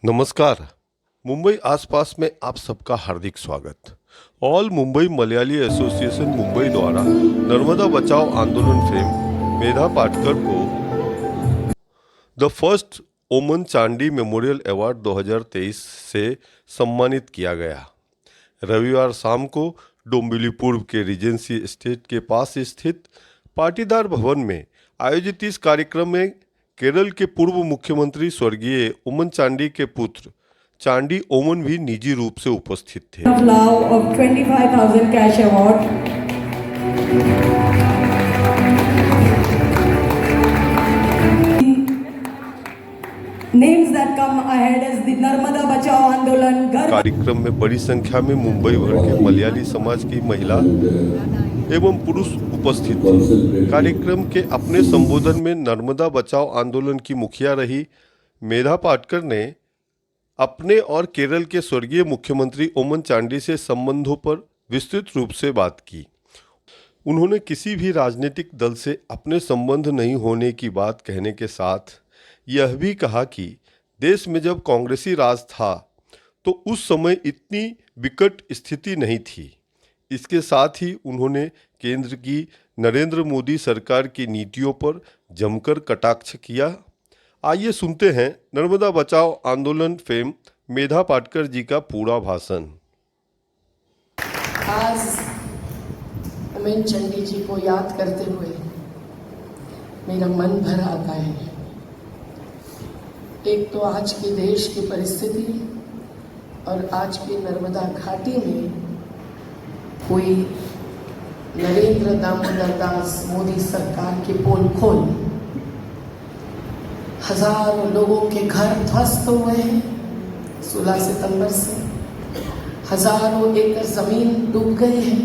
नमस्कार। मुंबई आसपास में आप सबका हार्दिक स्वागत। ऑल मुंबई मलयाली एसोसिएशन मुंबई द्वारा नर्मदा बचाओ आंदोलन फेम मेधा पाटकर को द फर्स्ट ओमन चांडी मेमोरियल अवार्ड 2023 से सम्मानित किया गया। रविवार शाम को डोंबिवली पूर्व के रिजेंसी एस्टेट के पास स्थित पाटीदार भवन में आयोजित इस कार्यक्रम में केरल के पूर्व मुख्यमंत्री स्वर्गीय ओमन चांडी के पुत्र चांडी ओमन भी निजी रूप से उपस्थित थे। of 25,000 cash award. Names that come ahead is the Narmada बचाओ आंदोलन। कार्यक्रम में बड़ी संख्या में मुंबई भर के मलयाली समाज की महिला एवं पुरुष उपस्थित थे। कार्यक्रम के अपने संबोधन में नर्मदा बचाओ आंदोलन की मुखिया रही मेधा पाटकर ने अपने और केरल के स्वर्गीय मुख्यमंत्री ओमन चांडी से संबंधों पर विस्तृत रूप से बात की। उन्होंने किसी भी राजनीतिक दल से अपने संबंध नहीं होने की बात कहने के साथ यह भी कहा कि देश में जब कांग्रेसी राज था तो उस समय इतनी विकट स्थिति नहीं थी। इसके साथ ही उन्होंने केंद्र की नरेंद्र मोदी सरकार की नीतियों पर जमकर कटाक्ष किया। आइए सुनते हैं नर्मदा बचाओ आंदोलन फेम मेधा पाटकर जी का पूरा भाषण। आज ओमन चांडी जी को याद करते हुए मेरा मन भर आता है। एक तो आज के देश की परिस्थिति और आज की नर्मदा घाटी में कोई नरेंद्र दामोदर दास मोदी सरकार की पोल खोल हजारों लोगों के घर ध्वस्त हुए हैं। 16 सितंबर से हजारों एकड़ जमीन डूब गई है।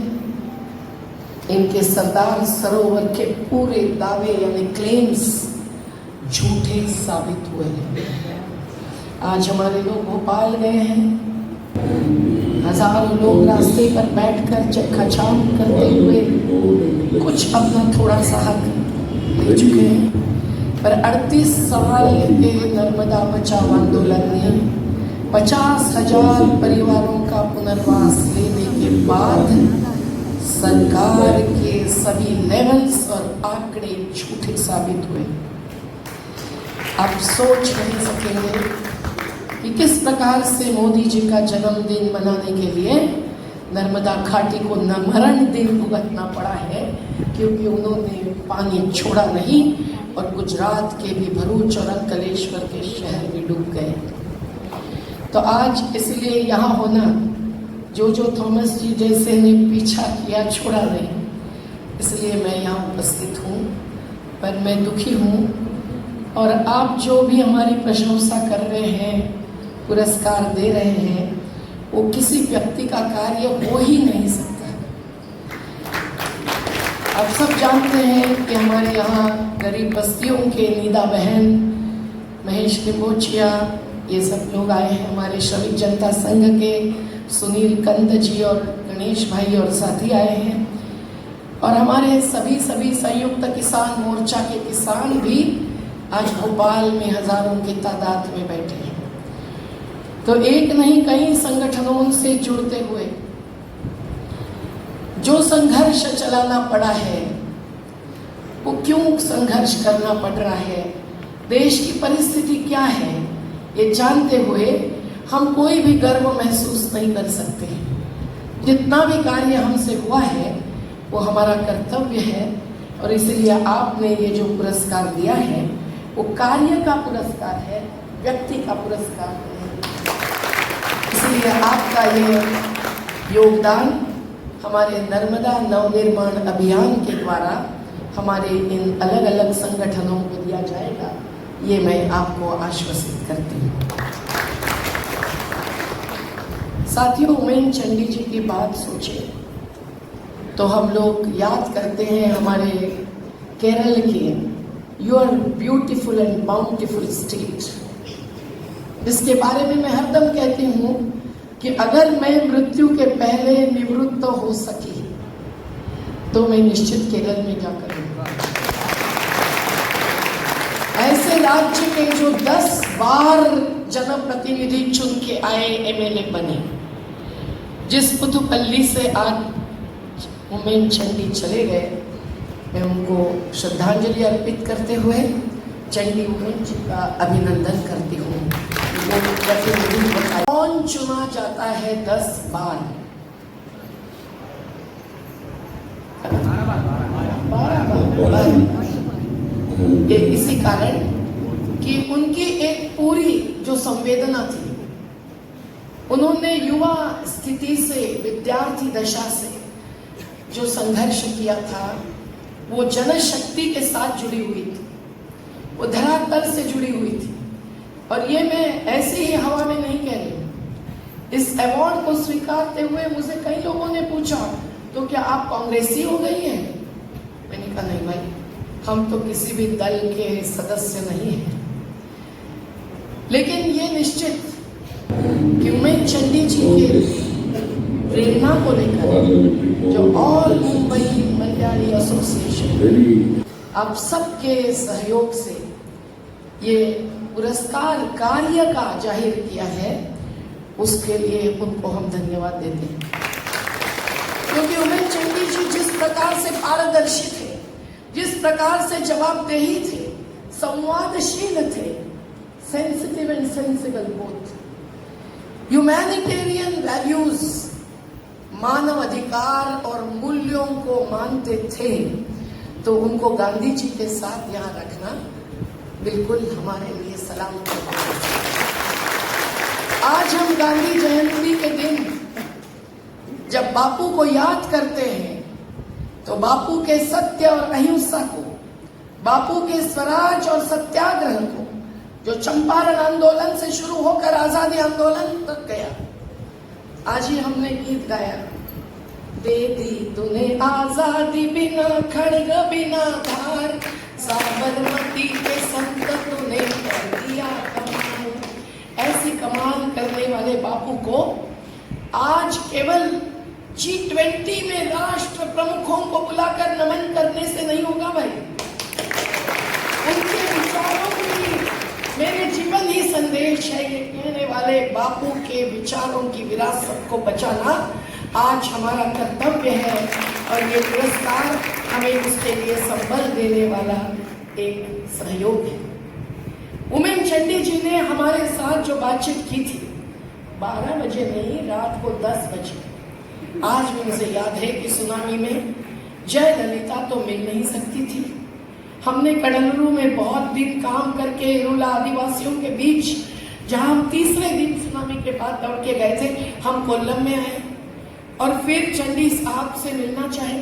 इनके सरदार सरोवर के पूरे दावे यानी क्लेम्स झूठे साबित हुए हैं। आज हमारे लोग भोपाल गए हैं। हजारों लोग रास्ते पर बैठकर चक्काजाम करते हुए कुछ अपना थोड़ा सा हक ले चुके हैं, पर 38 साल के नर्मदा बचाओ आंदोलन ने 50,000 परिवारों का पुनर्वास लेने के बाद सरकार के सभी लेवल्स और आंकड़े झूठे साबित हुए। आप सोच नहीं सकेंगे कि किस प्रकार से मोदी जी का जन्मदिन मनाने के लिए नर्मदा घाटी को मरण दिन भुगतना पड़ा है, क्योंकि उन्होंने पानी छोड़ा नहीं और गुजरात के भी भरूच और अंकलेश्वर के शहर भी डूब गए। तो आज इसलिए यहाँ होना, जो थॉमस जी जैसे ने पीछा किया छोड़ा नहीं, इसलिए मैं यहाँ उपस्थित हूँ। पर मैं दुखी हूँ और आप जो भी हमारी प्रशंसा कर रहे हैं, पुरस्कार दे रहे हैं, वो किसी व्यक्ति का कार्य हो ही नहीं सकता। आप सब जानते हैं कि हमारे यहाँ गरीब बस्तियों के नीदा बहन, महेश लिंबोचिया, ये सब लोग आए हैं। हमारे श्रमिक जनता संघ के सुनील कंद जी और गणेश भाई और साथी आए हैं, और हमारे सभी संयुक्त किसान मोर्चा के किसान भी आज भोपाल में हजारों की तादाद में बैठे हैं। तो एक नहीं कई संगठनों से जुड़ते हुए जो संघर्ष चलाना पड़ा है, वो क्यों संघर्ष करना पड़ रहा है, देश की परिस्थिति क्या है, ये जानते हुए हम कोई भी गर्व महसूस नहीं कर सकते। जितना भी कार्य हमसे हुआ है वो हमारा कर्तव्य है, और इसलिए आपने ये जो पुरस्कार दिया है वो कार्य का पुरस्कार है, व्यक्ति का पुरस्कार है। इसलिए आपका ये योगदान हमारे नर्मदा नवनिर्माण अभियान के द्वारा हमारे इन अलग अलग संगठनों को दिया जाएगा, ये मैं आपको आश्वसित करती हूँ। साथियों, ओमन चांडी जी की बात सोचे तो हम लोग याद करते हैं हमारे केरल के your beautiful and bountiful state. इसके बारे में मैं हरदम कहती हूँ कि अगर मैं मृत्यु के पहले निवृत्त हो सकी तो मैं निश्चित केरल में जाकर रहूंगा। ऐसे राज्य के जो 10 बार जनप्रतिनिधि चुन के आए, एमएलए बने। जिस पुथुपल्ली से आज उमेन चंडी चले गए, मैं उनको श्रद्धांजलि अर्पित करते हुए चंडी उमेन जी का अभिनंदन करती हूँ। कौन चुना जाता है 10 बार? 12 ये इसी कारण कि उनकी एक पूरी जो संवेदना थी, उन्होंने युवा स्थिति से, विद्यार्थी दशा से जो संघर्ष किया था, वो जनशक्ति के साथ जुड़ी हुई थी, वो धरातल से जुड़ी हुई थी। और ये मैं ऐसे ही हवा में नहीं कह रही। इस अवार्ड को स्वीकारते हुए मुझे कई लोगों ने पूछा, तो क्या आप कांग्रेसी हो गई हैं? मैंने कहा नहीं भाई, हम तो किसी भी दल के सदस्य नहीं हैं। लेकिन ये निश्चित कि उमेन चंडी जी के प्रेरणा को लेकर जो ऑल मुंबई मलयाली एसोसिएशन आप सबके सहयोग से ये पुरस्कार कार्य का जाहिर किया है, उसके लिए उनको हम धन्यवाद देते हैं। क्योंकि उमेन चंडी जी जिस प्रकार से पारदर्शी थे, जिस प्रकार से जवाबदेही थे, संवादशील थे, sensitive and sensible both, humanitarian values, मानव अधिकार और मूल्यों को मानते थे, तो उनको गांधी जी के साथ यहाँ रखना बिल्कुल हमारे लिए सलाम करना। आज हम गांधी जयंती के दिन जब बापू को याद करते हैं, तो बापू के सत्य और अहिंसा को, बापू के स्वराज और सत्याग्रह को, जो चंपारण आंदोलन से शुरू होकर आजादी आंदोलन तक गया। आज ही हमने गीत गाया, दे दी तूने आजादी बिना खड़ग बिना धार, साबरमती के संत तूने कर दिया कमाल। ऐसी कमाल करने वाले बापू को आज केवल G20 में राष्ट्र प्रमुखों को बुलाकर नमन करने से नहीं होगा भाई। उनके विचारों की मेरे जीवन ही संदेश है, ये कहने वाले बापू के विचारों की विरासत को बचाना आज हमारा कर्तव्य है। और ये पुरस्कार हमें उसके लिए संबल देने वाला एक सहयोग है। उमेन चंडी जी ने हमारे साथ जो बातचीत की थी, 12 बजे नहीं, रात को 10 बजे। आज भी मुझे याद है कि सुनामी में जयललिता तो मिल नहीं सकती थी। हमने कडलरू में बहुत दिन काम करके रूला आदिवासियों के बीच, जहां हम तीसरे दिन सुनामी के बाद दौड़ के गए थे, हम कोल्लम में आए और फिर चंडी साहब से मिलना चाहे।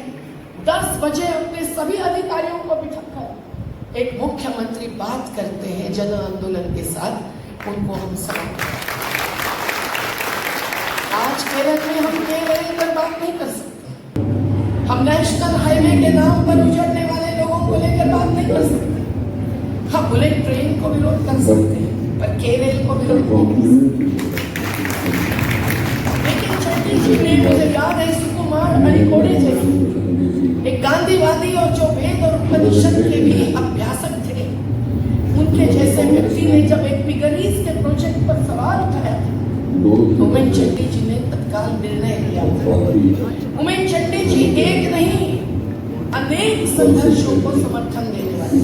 10 बजे अपने सभी अधिकारियों को बिठाकर एक मुख्यमंत्री बात करते हैं जन आंदोलन के साथ, उनको हम सलाम। आज केरल में हम केरल पर बात नहीं कर सकते, हम नेशनल हाईवे के नाम पर उजड़ने वाले लोगों को लेकर बात नहीं कर सकते। हम बुलेट ट्रेन को विरोध कर सकते हैं, पर केरल को विरोध नहीं कर सकते। लेकिन चंडी जी ने, मुझे याद है, सुकुमार अड़िकोड़े जैसे एक गांधीवादी और जो वेद और उपनिषद के भी अभ्यासक थे, उनके जैसे व्यक्ति ने जब एक पिगरीज के प्रोजेक्ट पर सवाल उठाया था, तो उमेन चंडी जी ने तत्काल निर्णय लिया था। उमेन चंडी जी एक नहीं, अनेक संघर्षों को समर्थन देने वाले।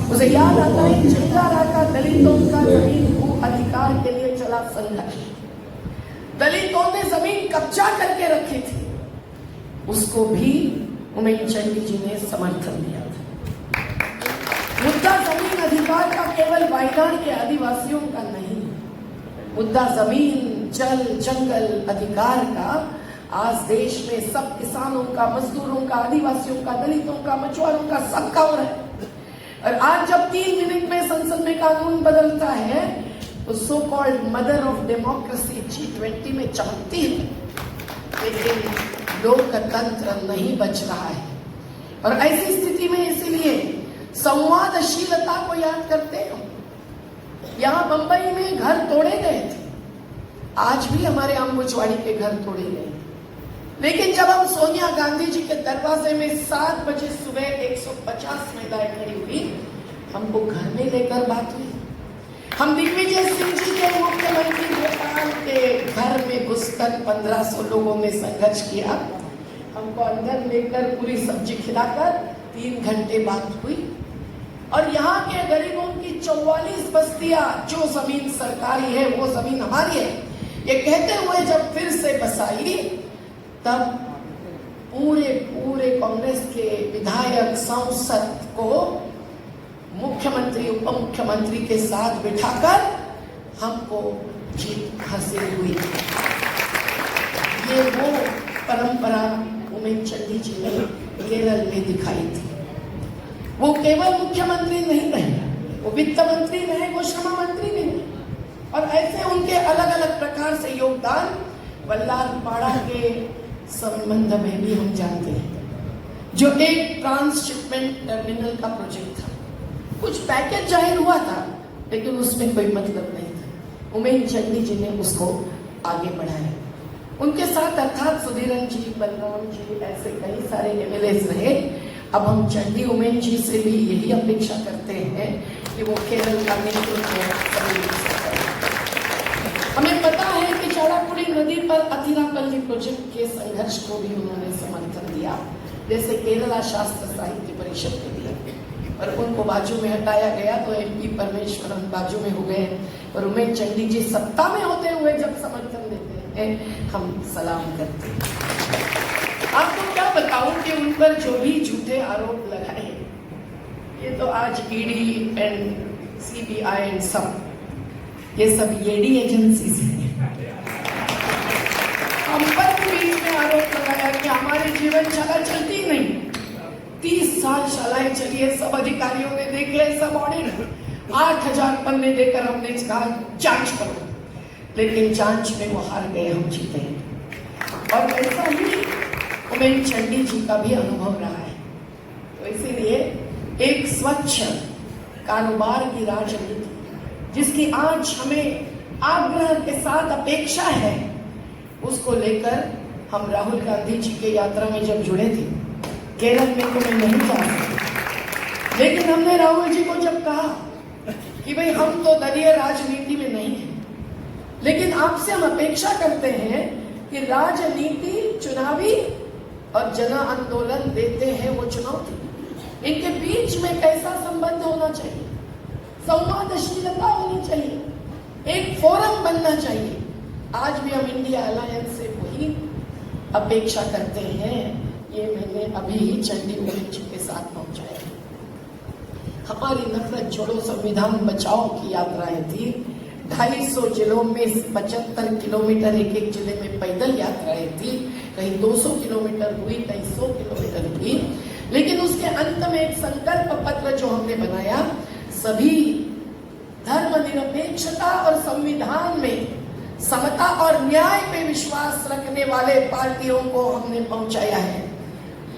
मुझे याद आता है चिल्लारा का दलितों का जमीन भू अधिकार के लिए चला संघर्ष। दलितों ने जमीन कब्जा करके रखी थी, उसको भी उमेन चंडी जी ने समर्थन दिया था। मुद्दा जमीन अधिकार का केवल वायनाड के आदिवासियों का नहीं, मुद्दा जमीन, जल, जंगल अधिकार का आज देश में सब किसानों का, मजदूरों का, आदिवासियों का, दलितों का, मछुआरों का, सबका हो रहा है। और आज जब 3 मिनट में संसद में कानून बदलता है, तो so called mother of democracy G20 में चमकती है, लेकिन लोकतंत्र नहीं बच रहा है। और ऐसी स्थिति में इसीलिए संवादशीलता को याद करते हैं। यहाँ बंबई में घर तोड़े गए थे, आज भी हमारे अम्बुजवाड़ी के घर तोड़े गए। लेकिन जब हम सोनिया गांधी जी के दरवाजे में 7 बजे सुबह 150 महिलाएं खड़ी हुई, हमको घर में लेकर बात हुई। हम दिग्विजय सिंह जी के मुख्यमंत्री भोपाल के घर में घुसकर 1500 लोगों ने संघर्ष किया। हमको अंदर लेकर पूरी सब्जी खिलाकर 3 घंटे बात हुई और यहाँ के गरीबों की 44 बस्तियां, जो जमीन सरकारी है वो जमीन हमारी है, ये कहते हुए जब फिर से बसाई, तब पूरे कांग्रेस के विधायक सांसद को मुख्यमंत्री उप मुख्यमंत्री के साथ बिठाकर हमको जीत हासिल हुई। ये वो परंपरा उमेश चंडी जी ने केरल में दिखाई थी। वो केवल मुख्यमंत्री नहीं रहे, वो वित्त मंत्री रहे, वो श्रम मंत्री भी रहे, और ऐसे उनके अलग अलग प्रकार से योगदान वल्लारपाड़ा के संबंध में भी हम जानते हैं, जो एक ट्रांसशिपमेंट टर्मिनल का प्रोजेक्ट था। कुछ पैकेज जाहिर हुआ था लेकिन उसमें कोई मतलब नहीं था। उमेश चंडी जी ने उसको आगे बढ़ाया। उनके साथ अर्थात सुधीरन जी, बलराम जी, ऐसे कई सारे एमएलएस रहे। अब हम चंडी उमेश जी से भी यही अपेक्षा करते हैं कि वो केरल का नेतृत्व करें। हमें पता है कि चाड़ापुड़ी नदी पर अतिरापल्ली प्रोजेक्ट के संघर्ष को भी उन्होंने समर्थन दिया, जैसे केरला शास्त्र साहित्य परिषद के दिया, और उनको बाजू में हटाया गया तो MP परमेश्वरन बाजू में हो गए। और उमेश चंडी जी सत्ता में होते हुए जब समर्थन देते हैं, हम सलाम करते हैं। आपको क्या बताऊं कि उन पर जो भी झूठे आरोप लगाए, ये तो आज ED एंड CBI एंड सब, ये सब येडी एजेंसीज हैं। हम पर भी बीच में आरोप लगाया कि हमारी जीवन शाला चलती नहीं। 30 साल शालाएं चली है, सब अधिकारियों ने देखे, सब ऑडिट 8000 पन्ने देकर हमने कहा जांच करो, लेकिन जांच में वो हार गए, हम जीते। और ऐसा ही उमेश चंडी जी का भी अनुभव रहा है। तो इसीलिए एक स्वच्छ कारोबार की राजनीति, जिसकी आज हमें आग्रह के साथ अपेक्षा है, उसको लेकर हम राहुल गांधी जी के यात्रा में जब जुड़े थे, केरल में तो मैं नहीं जा सकती, लेकिन हमने राहुल जी को जब कहा कि भाई हम तो दलीय राजनीति में नहीं है, लेकिन आपसे हम अपेक्षा करते हैं कि राजनीति चुनावी और जन आंदोलन देते हैं वो चुनौती, इनके बीच में कैसा संबंध होना चाहिए, संवादशीलता होनी चाहिए, एक फोरम बनना चाहिए। आज भी हम इंडिया अलायंस से वही अपेक्षा करते हैं। ये मैंने अभी ही चंडी उमेश जी के साथ पहुंचाया। हमारी नफरत छोड़ो संविधान बचाओ की यात्राएं थी। 250 जिलों में 75 किलोमीटर एक जिले में पैदल यात्राएं थी, कहीं 200 किलोमीटर हुई, कहीं 100 किलोमीटर हुई, लेकिन उसके अंत में एक संकल्प पत्र जो हमने बनाया, सभी धर्मनिरपेक्षता और संविधान में समता और न्याय पे विश्वास रखने वाले पार्टियों को हमने पहुंचाया है।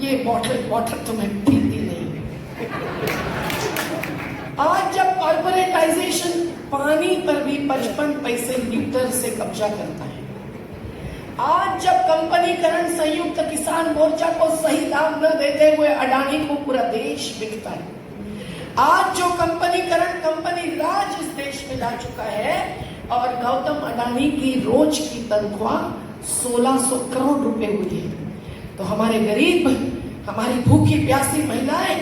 ये बॉटल तुम्हें पीती नहीं। आज जब कॉर्पोरेटाइजेशन पानी पर भी 55 पैसे लीटर से कब्जा करता है, आज जब कंपनीकरण संयुक्त किसान मोर्चा को सही दाम न देते हुए अडानी को पूरा देश बिकता है, आज जो कंपनीकरण कंपनी राज इस देश में ला चुका है और गौतम अडानी की रोज की तनख्वाह 1600 करोड़ रुपए हुई है, तो हमारे गरीब, हमारी भूखी प्यासी महिलाएं,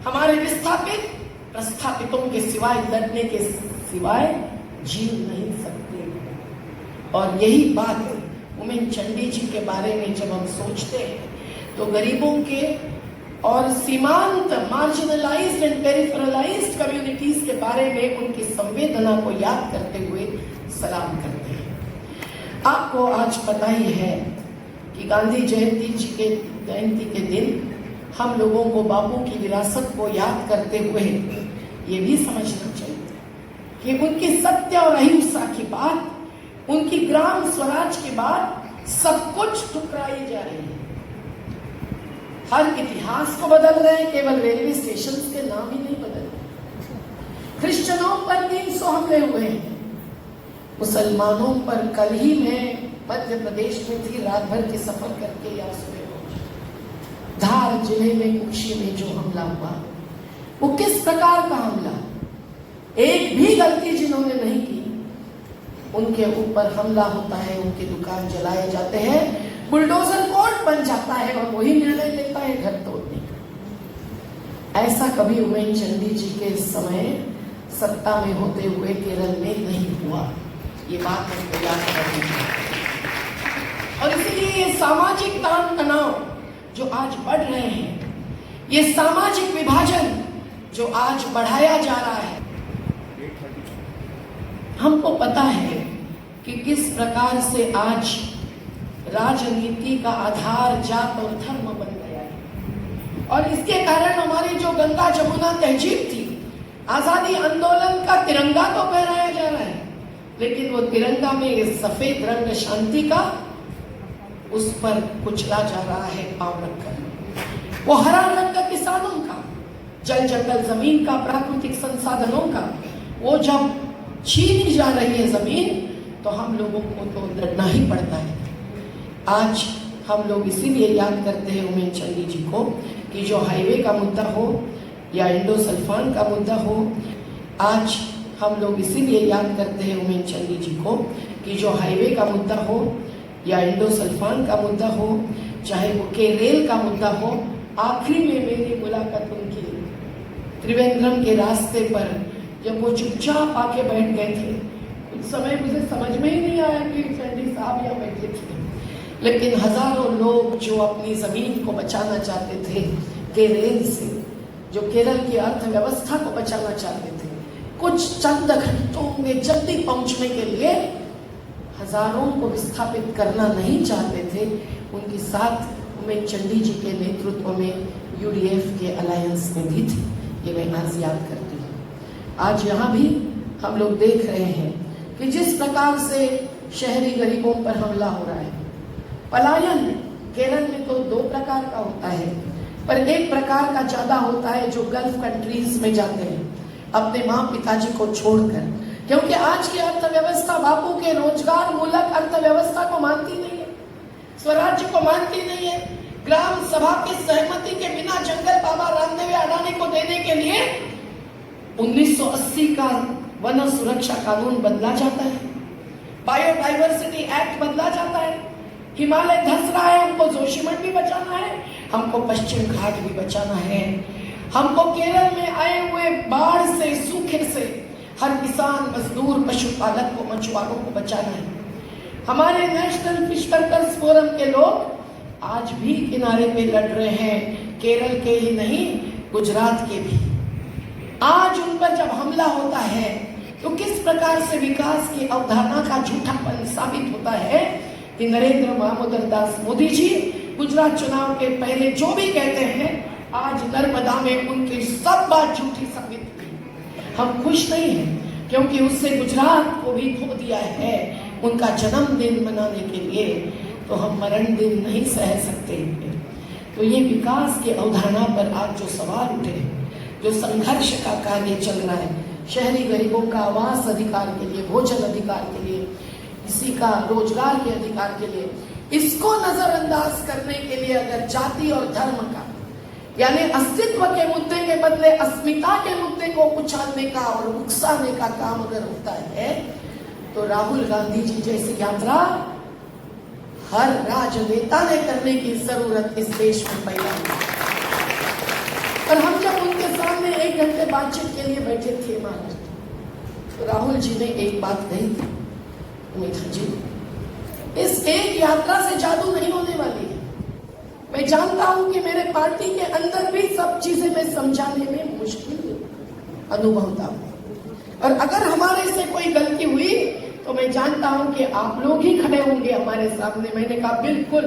हमारे विस्थापित प्रस्थापितों के सिवाय, लड़ने के सिवाय जी नहीं सकते। और यही बात उमेश चंडी जी के बारे में जब हम सोचते हैं तो गरीबों के और सीमांत मार्जिनलाइज्ड एंड पेरिफेरलाइज्ड कम्युनिटीज के बारे में उनकी संवेदना को याद करते हुए सलाम करते हैं। आपको आज पता ही है कि गांधी जयंती के दिन हम लोगों को बापू की विरासत को याद करते हुए ये भी समझना चाहिए कि उनकी सत्य और अहिंसा की बात, उनकी ग्राम स्वराज की बात सब कुछ ठुकराई जा रही है। हर इतिहास को बदल रहे हैं, केवल रेलवे स्टेशन के नाम ही नहीं बदल रहे। क्रिश्चियनों पर 300 हमले हुए हैं, मुसलमानों पर कल ही मैं मध्य प्रदेश में थी, रात भर के सफर करके यहाँ सुबह धार जिले में कुक्षी में जो हमला हुआ, वो किस प्रकार का हमला? एक भी गलती जिन्होंने नहीं की उनके ऊपर हमला होता है, उनकी दुकान जलाए जाते हैं, बुलडोजर कोर्ट बन जाता है और वही निर्णय लेता है घर तोड़ने का। ऐसा कभी उमेन चंडी जी के समय सत्ता में होते हुए केरल में नहीं हुआ। ये बात हमको याद करनी है। और इसीलिए ये सामाजिक तान तनाव जो आज बढ़ रहे हैं, ये सामाजिक विभाजन जो आज बढ़ाया जा रहा है, हमको पता है कि किस प्रकार से आज राजनीति का आधार जात और धर्म बन गया है। और इसके कारण हमारी जो गंगा जमुना तहजीब थी, आजादी आंदोलन का तिरंगा तो फहराया जा रहा है, लेकिन वो तिरंगा में सफेद रंग शांति का, उस पर कुचला जा रहा है पांव रखकर। वो हरा रंग किसानों का, जल जंगल जमीन का, प्राकृतिक संसाधनों का, वो जब छीनी जा रही है जमीन, तो हम लोगों को तो लड़ना ही पड़ता है। आज हम लोग इसीलिए याद करते हैं उमेन चंडी जी को कि जो हाईवे का मुद्दा हो या इंडोसल्फान का मुद्दा हो, आज हम लोग इसीलिए याद करते हैं उमेन चंडी जी को कि जो हाईवे का मुद्दा हो या इंडोसल्फान का मुद्दा हो, चाहे वो केरल का मुद्दा हो। आखिरी में मेरी मुलाकात उनकी त्रिवेंद्रम के रास्ते पर जब वो चुपचाप आके बैठ गए थे, उस समय मुझे समझ में ही नहीं आया कि चंडी साहब यहाँ बैठे थे, लेकिन हजारों लोग जो अपनी जमीन को बचाना चाहते थे केरल से, जो केरल की अर्थव्यवस्था को बचाना चाहते थे, कुछ चंद घंटों में जल्दी पहुंचने के लिए हजारों को विस्थापित करना नहीं चाहते थे, उनके साथ उमेन चंडी जी के नेतृत्व में यूडीएफ के अलायंस में भी थी। ये मैं आज याद करती हूँ। आज यहाँ भी हम लोग देख रहे हैं कि जिस प्रकार से शहरी गरीबों पर हमला हो रहा है, पलायन केरल में तो 2 प्रकार का होता है, पर एक प्रकार का ज्यादा होता है जो गल्फ कंट्रीज में जाते हैं अपने माँ पिताजी को छोड़कर, क्योंकि आज की अर्थव्यवस्था बापू के रोजगार मूलक अर्थव्यवस्था को मानती नहीं है, स्वराज्य को मानती नहीं है। ग्राम सभा की सहमति के बिना जंगल बाबा रामदेव अडानी को देने के लिए 1980 का वन सुरक्षा कानून बदला जाता है, बायोडाइवर्सिटी एक्ट बदला जाता है। हिमालय धंस रहा है, हमको जोशीमठ भी बचाना है, हमको पश्चिम घाट भी बचाना है, हमको केरल में आए हुए बाढ़ से, सूखे से हर किसान, मजदूर, पशुपालक को, मछुआरों को बचाना है। हमारे नेशनल फिश वर्कर्स फोरम के लोग आज भी किनारे पे लड़ रहे हैं, केरल के ही नहीं गुजरात के भी। आज उन पर जब हमला होता है तो किस प्रकार से विकास की अवधारणा का झूठापन साबित होता है कि नरेंद्र दामोदर दास मोदी जी गुजरात चुनाव के पहले जो भी कहते हैं, आज नर्मदा में उनकी सब बात झूठी साबित हुई। हम खुश नहीं हैं क्योंकि उससे गुजरात को भी खो दिया है उनका जन्मदिन मनाने के लिए, तो हम मरण दिन नहीं सह सकते। तो ये विकास की अवधारणा पर आज जो सवाल उठे, जो संघर्ष का कार्य चल रहा है, शहरी गरीबों का आवास अधिकार के लिए, भोजन अधिकार के लिए, किसी का रोजगार के अधिकार के लिए, इसको नजरअंदाज करने के लिए अगर जाति और धर्म का यानी अस्तित्व के मुद्दे के बदले अस्मिता के मुद्दे को उछालने का और उकसाने का काम अगर होता है, तो राहुल गांधी जी जैसी यात्रा हर राजनेता ने करने की जरूरत इस देश में पैदा हुई। और हम जब उनके सामने 1 घंटे बातचीत के लिए बैठे थे महाराष्ट्र, तो राहुल जी ने एक बात कही थी, उमेश जी, इस एक यात्रा से जादू नहीं होने वाली है। मैं जानता हूं कि मेरे पार्टी के अंदर भी सब चीजें मैं समझाने में मुश्किल अनुभवता हूं, और अगर हमारे से कोई गलती हुई तो मैं जानता हूं कि आप लोग ही खड़े होंगे हमारे सामने। मैंने कहा बिल्कुल,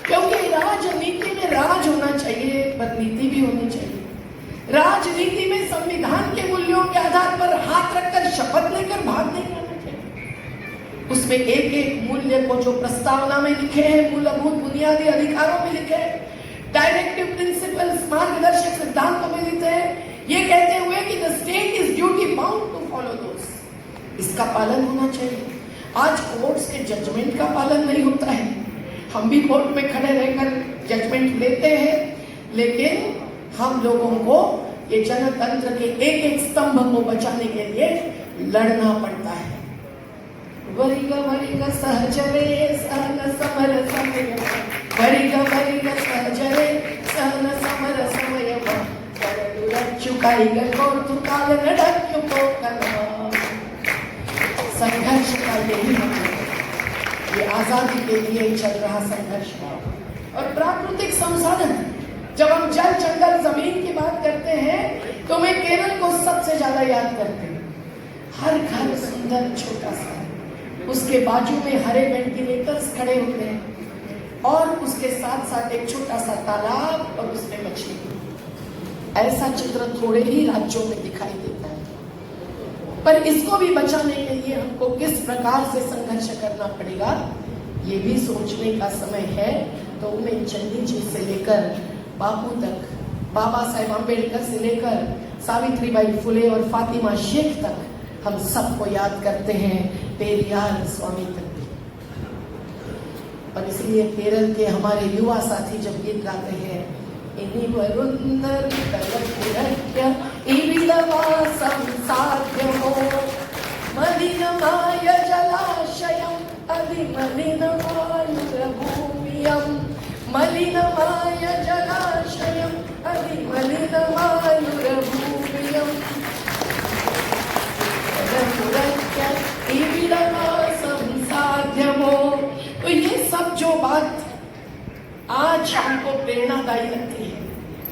क्योंकि राजनीति में राज होना चाहिए पर नीति भी होनी चाहिए। राजनीति में संविधान के मूल्यों के आधार पर हाथ रखकर शपथ लेकर भाग नहीं करना चाहिए। उसमें एक एक मूल्य को जो प्रस्तावना में लिखे हैं, मूलभूत बुनियादी अधिकारों में लिखे हैं, डायरेक्टिव प्रिंसिपल्स, मार्गदर्शक सिद्धांतों में लिखे हैं, ये कहते हुए कि the state is duty bound to follow those, इसका पालन होना चाहिए। आज कोर्ट्स के जजमेंट का पालन नहीं होता है। हम भी कोर्ट में खड़े रहकर जजमेंट लेते हैं, लेकिन हम लोगों को ये जनतंत्र के एक एक स्तंभ को बचाने के लिए लड़ना पड़ता है। वरिग वरिग सहजरे सहन समर समय, वरिग वरिग सहजरे सहन समर समय, चुकाई गो तुकाल नडक्यु को करना। संघर्ष का यही मतलब, ये आजादी के लिए चल रहा संघर्ष है। और प्राकृतिक संसाधन, जब हम जल जंगल जमीन की बात करते हैं तो मैं केरल को सबसे ज्यादा याद करती हूँ। हर घर सुंदर छोटा सा, उसके बाजू में हरे वेंटिलेटर्स खड़े होते हैं और उसके साथ साथ एक छोटा सा तालाब और उसमें मछली। ऐसा चित्र थोड़े ही राज्यों में दिखाई देता है। पर इसको भी बचाने के लिए हमको किस प्रकार से संघर्ष करना पड़ेगा, ये भी सोचने का समय है। तो उमेश चंडी जी से लेकर बापू तक, बाबा साहेब आम्बेडकर से लेकर सावित्रीबाई फुले और फातिमा शेख तक हम सबको याद करते हैं, पेरियार स्वामी तक भी। और इसलिए केरल के हमारे युवा साथी जब गीत गाते हैं, इन्हीं वरुंदर कलपुरक्य इविलवासं साध्यमो मलिनमाय जलाशयं अधिमलिनमायुरभूमियं, मलिनमाय जलाशयं अधिमलिनमायुरभूमियं, कलपुरक्य इविलवासं साध्यमो। तो ये सब जो बात आज हमको प्रेरणादायी लगती है,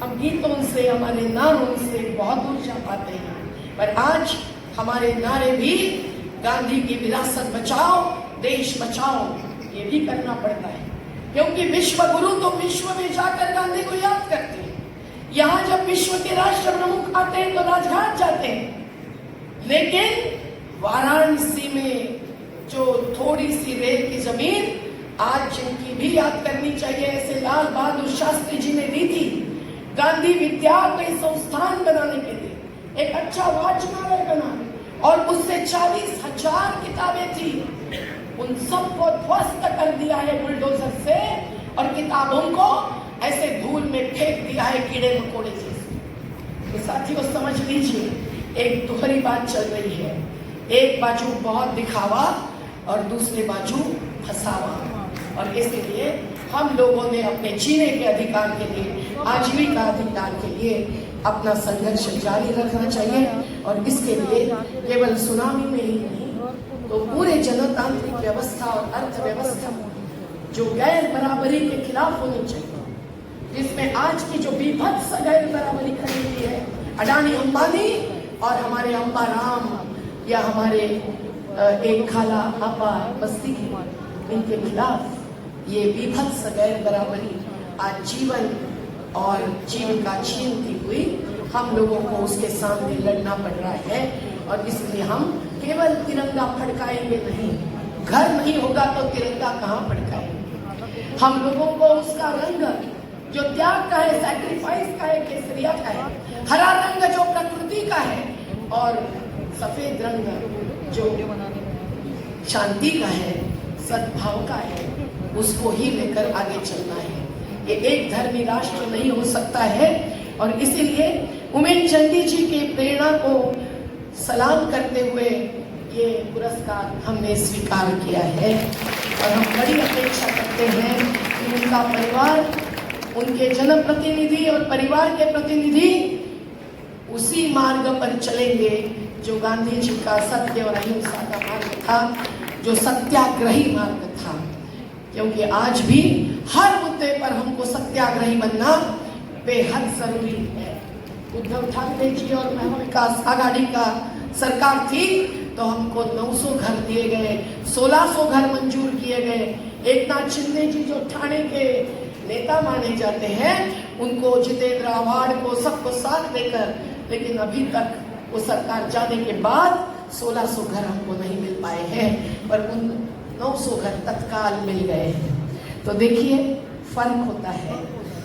हम गीतों से, हमारे नारों से बहुत दूर जा पाते हैं, पर आज हमारे नारे भी गांधी की विरासत बचाओ, देश बचाओ, ये भी करना पड़ता है। क्योंकि विश्व गुरु तो विश्व में जाकर गांधी को याद करते हैं। यहाँ जब विश्व के राष्ट्र प्रमुख आते हैं तो राजघाट जाते हैं, लेकिन वाराणसी में जो थोड़ी सी रेत की जमीन आज जिनकी भी याद करनी चाहिए, ऐसे लाल बहादुर शास्त्री जी ने दी थी गांधी विद्यालय संस्थान बनाने के लिए, एक अच्छा वाचनालय बना और उससे 40,000 किताबें थी, उन सबको ध्वस्त कर दिया है बुलडोजर से और किताबों को ऐसे धूल में फेंक दिया है कीड़े मकोड़े जैसे। तो साथियों समझ लीजिए, एक दोहरी बात चल रही है, एक बाजू बहुत दिखावा और दूसरे बाजू फसावा। और इसलिए हम लोगों ने अपने जीने के अधिकार के लिए, आजीविका अधिकार के लिए अपना संघर्ष जारी रखना चाहिए। और इसके लिए केवल सुनामी में ही नहीं, तो पूरे जनतांत्रिक व्यवस्था और अर्थव्यवस्था जो गैर बराबरी के खिलाफ होनी चाहिए, जिसमें आज की जो बीभत्स गैर बराबरी खड़ी हुई है, अडानी अंबानी और हमारे अंबा राम या हमारे एक खाला आपा बस्ती की, इनके खिलाफ ये बीभत्स गैर बराबरी आज जीवन और जीविका छीनती हुई हम लोगों को उसके सामने लड़ना पड़ रहा है। और इसलिए हम केवल तिरंगा फड़काएंगे नहीं, घर नहीं होगा तो तिरंगा कहाँ फड़काएंगे। हम लोगों को उसका रंग जो त्याग का है, सैक्रिफाइस का है, केसरिया का है, हरा रंग जो प्रकृति का है और सफेद रंग जो शांति का है, सद्भाव का है, उसको ही लेकर आगे चलना है। ये एक धर्मी राष्ट्र नहीं हो सकता है। और इसीलिए उमेश चंडी जी की प्रेरणा को सलाम करते हुए ये पुरस्कार हमने स्वीकार किया है। और हम बड़ी अपेक्षा करते हैं कि उनका परिवार, उनके जनप्रतिनिधि और परिवार के प्रतिनिधि उसी मार्ग पर चलेंगे जो गांधी जी का सत्य और अहिंसा का मार्ग था, जो सत्याग्रही मार्ग था। क्योंकि आज भी हर मुद्दे पर हमको सत्याग्रही बनना बेहद जरूरी है। उद्धव ठाकरे जी और महिला विकास आघाड़ी का सरकार थी तो हमको 900 घर दिए गए, 1600 घर मंजूर किए गए। एकनाथ शिंदे जी जो ठाणे के नेता माने जाते हैं, उनको जितेंद्र अवार्ड को सबको साथ देकर, लेकिन अभी तक वो सरकार जाने के बाद 1600 घर हमको नहीं मिल पाए हैं, पर उन 900 घर तत्काल मिल गए हैं। तो देखिए फर्क होता है,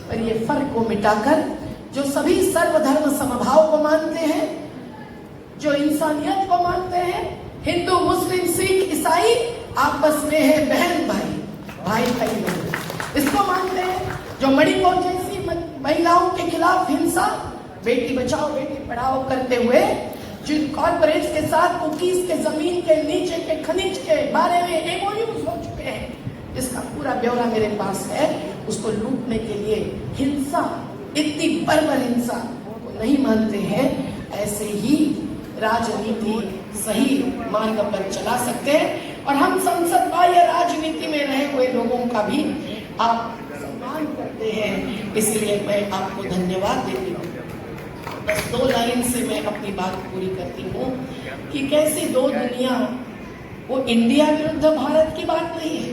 पर ये फर्क को मिटाकर जो सभी सर्वधर्म समभाव को मानते हैं, जो इंसानियत को मानते हैं, हिंदू मुस्लिम सिख ईसाई आपस में है बहन भाई, भाई भाई लोग इसको मानते हैं। जो मणिपुर जैसी महिलाओं के खिलाफ हिंसा बेटी बचाओ बेटी पढ़ाओ करते हुए जिन कॉर्पोरेट्स के साथ कुकीज के जमीन के नीचे के खनिज के बारे में एमओयूज हो चुके हैं, इसका पूरा ब्यौरा मेरे पास है। उसको लूटने के लिए हिंसा, इतनी बर्बर हिंसा को नहीं मानते हैं। ऐसे ही राजनीति सही मार्ग पर चला सकते हैं और हम संसद बाह्य राजनीति में रहे हुए लोगों का भी आप सम्मान करते हैं, इसलिए मैं आपको धन्यवाद देती हूँ। बस 2 लाइन से मैं अपनी बात पूरी करती हूँ कि कैसे दो दुनिया, वो इंडिया विरुद्ध भारत की बात नहीं है।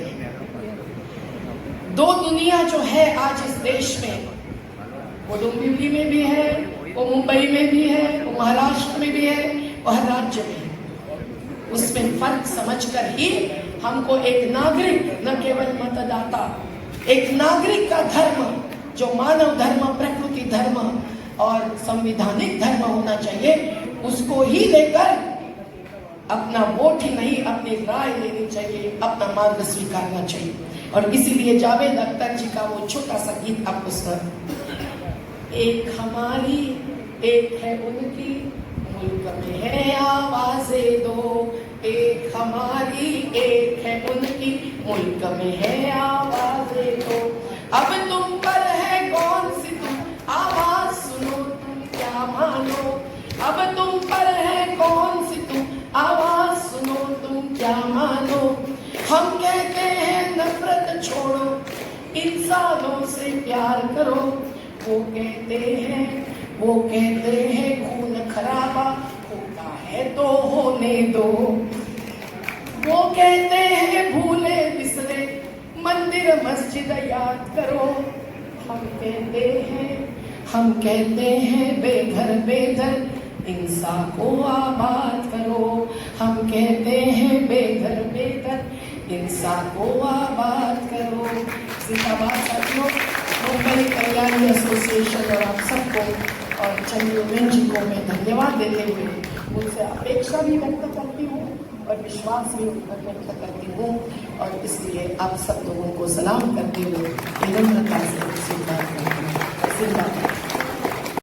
दो दुनिया जो है आज इस देश में, वो डोंबिवली में भी है, वो मुंबई में भी है, वो महाराष्ट्र में भी है, वो हर राज्य में है। उसमें फर्क समझकर ही हमको एक नागरिक, न केवल मतदाता, एक नागरिक का धर्म जो मानव धर्म, प्रकृति धर्म और संवैधानिक धर्म होना चाहिए, उसको ही लेकर अपना वोट ही नहीं अपनी राय लेनी चाहिए, अपना मार्ग स्वीकारना चाहिए। और इसीलिए जावेद अख्तर जी का वो छोटा सा गीत आपको सुना। एक हमारी एक है उनकी, मुल्क में है आवाज़ें दो। एक हमारी एक है उनकी, मुल्क में है आवाज़ें दो। अब तुम पर है कौन सी तुम आवाज सुनो, तुम क्या मानो। अब तुम पर है कौन सी तुम आवाज सुनो, तुम क्या मानो। हम कहते हैं नफरत छोड़ो, इंसानों से प्यार करो। वो कहते हैं खून खराबा होता है तो होने दो। वो कहते हैं भूले बिसरे मंदिर मस्जिद याद करो। हम कहते हैं बेघर इंसान को आबाद करो। हम कहते हैं बेघर इंसान को आबाद करो। जिंदाबाद साथियों, मुंबई कल्याणी एसोसिएशन और आप सबको और चंद्रमोहन जी को मैं धन्यवाद देते हुए उनसे अपेक्षा भी व्यक्त करती हूँ और विश्वास भी व्यक्त करती हूँ, और इसलिए आप सब लोगों को सलाम करते हुए विनम्रता से स्वीकार करती हूँ। जिंदाबाद।